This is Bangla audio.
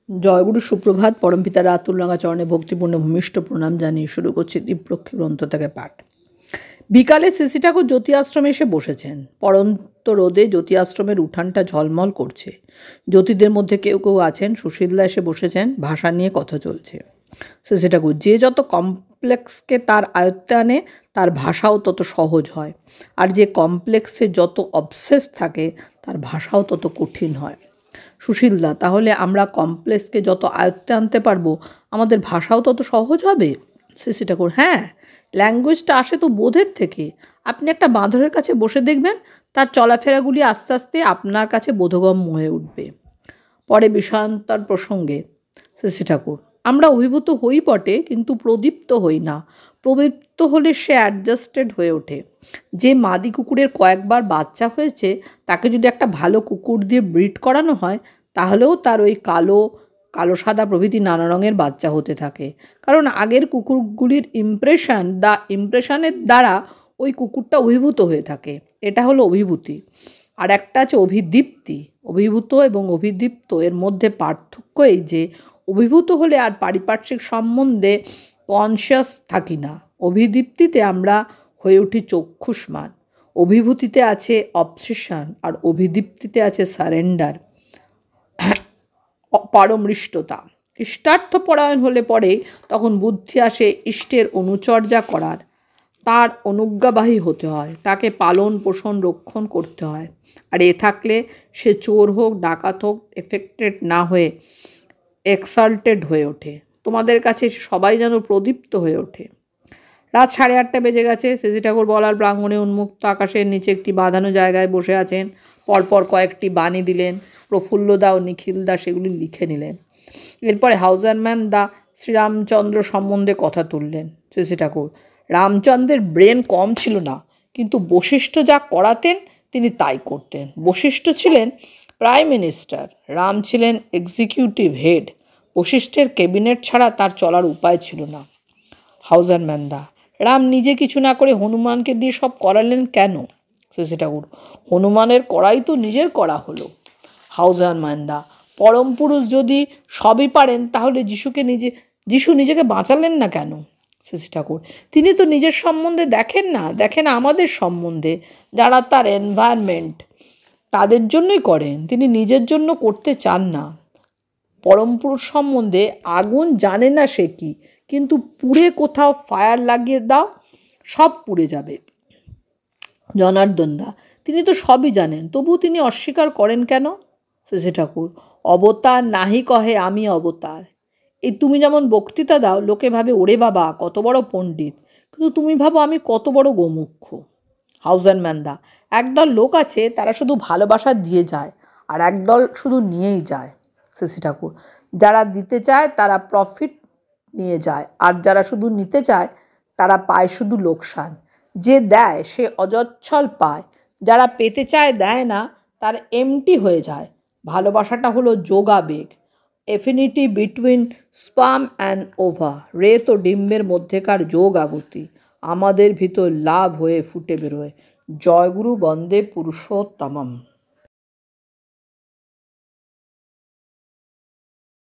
জয়গুরু সুপ্রভাত। পরমপিতা রাতুলরাঙা চরণে ভক্তিপূর্ণ ভূমিষ্ঠ প্রণাম জানিয়ে শুরু করছি দীপরক্ষী গ্রন্থ থেকে পাঠ। বিকালে শ্রী ঠাকুর জ্যোতি আশ্রমে এসে বসেছেন। পড়ন্ত রোদে জ্যোতি আশ্রমের উঠানটা ঝলমল করছে। জ্যোতিদের মধ্যে কেউ কেউ আছেন। সুশীলদা এসে বসেছেন। ভাষা নিয়ে কথা চলছে। শ্রী ঠাকুর: যে যত কমপ্লেক্সকে তার আয়ত্তে আনে তার ভাষাও তত সহজ হয়, আর যে কমপ্লেক্সে যত অবসেস থাকে তার ভাষাও তত কঠিন হয়। সুশীলদা: তাহলে আমরা কমপ্লেক্সকে যত আয়ত্তে আনতে পারবো আমাদের ভাষাও তত সহজ হবে? শ্রী ঠাকুর: হ্যাঁ, ল্যাঙ্গুয়েজটা আসে তো বোধের থেকে। আপনি একটা বাঁদরের কাছে বসে দেখবেন, তার চলাফেরাগুলি আস্তে আস্তে আপনার কাছে বোধগম্য হয়ে উঠবে। পরে বিষয়ান্তর প্রসঙ্গে শ্রী ঠাকুর: আমরা অভিভূত হই বটে, কিন্তু প্রদীপ্ত হই না। প্রদীপ্ত হলে সে অ্যাডজাস্টেড হয়ে ওঠে। যে মাদি কুকুরের কয়েকবার বাচ্চা হয়েছে তাকে যদি একটা ভালো কুকুর দিয়ে ব্রিড করানো হয় তাহলেও তার ওই কালো কালো সাদা প্রভৃতি নানা রঙের বাচ্চা হতে থাকে, কারণ আগের কুকুরগুলির ইমপ্রেশনের দ্বারা ওই কুকুরটা অভিভূত হয়ে থাকে। এটা হলো অভিভূতি। আর একটা আছে অভিদীপ্তি। অভিভূত এবং অভিদীপ্ত এর মধ্যে পার্থক্য এই যে অভিভূত হলে আর পারিপার্শ্বিক সম্বন্ধে কনসিয়াস থাকি না। অভিদীপ্তিতে আমরা হয়ে উঠি চক্ষুষ্মান। অভিভূতিতে আছে অবসেশন, আর অভিদীপ্তিতে আছে সারেন্ডার, পারমৃষ্টতা। ইষ্টার্থপরায়ণ হলে পরে তখন বুদ্ধি আসে ইষ্টের অনুচর্যা করার। তার অনুজ্ঞাবাহী হতে হয়, তাকে পালন পোষণ রক্ষণ করতে হয়। আর এ থাকলে সে চোর হোক ডাকাত হোক এফেক্টেড না হয়ে এক্সাল্টেড হয়ে ওঠে। তোমাদের কাছে সবাই যেন প্রদীপ্ত হয়ে ওঠে। রাত 8:30 বেজে গেছে। শ্রী ঠাকুর বলার প্রাঙ্গণে উন্মুক্ত আকাশের নিচে একটি বাঁধানো জায়গায় বসে আছেন। পরপর কয়েকটি বাণী দিলেন। প্রফুল্লদা ও নিখিলদা সেগুলি লিখে নিলেন। এরপরে হাউজারম্যান দা শ্রীরামচন্দ্র সম্বন্ধে কথা তুললেন। শ্রী ঠাকুর: রামচন্দ্রের ব্রেন কম ছিল না, কিন্তু বশিষ্ঠ যা করাতেন তিনি তাই করতেন। বশিষ্ঠ ছিলেন প্রাইম মিনিস্টার, রাম ছিলেন এক্সিকিউটিভ হেড। বশিষ্ঠের ক্যাবিনেট ছাড়া তার চলার উপায় ছিল না। হাউজারম্যান দা: রাম নিজে কিছু না করে হনুমানকে দিয়ে সব করালেন কেন? শ্রী ঠাকুর: হনুমানের করাই তো নিজের করা হলো। হাউজারম্যান দা: পরম পুরুষ যদি সবই পারেন তাহলে যিশু নিজেকে বাঁচালেন না কেন? শ্রী ঠাকুর: তিনি তো নিজের সম্বন্ধে দেখেন না, দেখেন আমাদের সম্বন্ধে, যারা তার এনভায়রনমেন্ট, তাদের জন্যই করেন। তিনি নিজের জন্য করতে চান না। পরম পুরুষ সম্বন্ধে আগুন জানে না সে কি, কিন্তু পুড়ে কোথাও ফায়ার লাগিয়ে দাও, সব পুড়ে যাবে। জনার্দন দা: তিনি তো সবই জানেন, তবু তিনি অস্বীকার করেন কেন? শ্রী ঠাকুর: অবতার নাহি কহে আমি অবতার। এই তুমি যেমন বক্তৃতা দাও, লোকে ভাবে ওরে বাবা কত বড় পণ্ডিত, কিন্তু তুমি ভাবো আমি কত বড় গোমুখ্য। হাউজারম্যান দা: একদল লোক আছে তারা শুধু ভালোবাসা দিয়ে যায়, আর একদল শুধু নিয়েই যায়। শ্রী ঠাকুর: যারা দিতে চায় তারা প্রফিট নিয়ে যায়, আর যারা শুধু নিতে চায় তারা পায় শুধু লোকসান। যে দেয় সে অজচ্ছল পায়, যারা পেতে চায় দেয় না, তার এমটি হয়ে যায়। ভালোবাসাটা হলো যোগাবেগ, এফিনিটি বিটুইন স্পাম অ্যান্ড ওভা, রেত ও ডিম্বের মধ্যেকার যোগ আগতি। আমাদের ভিতর লাভ হয়ে ফুটে বেরোয়। জয়গুরু বন্দে পুরুষোত্তমম।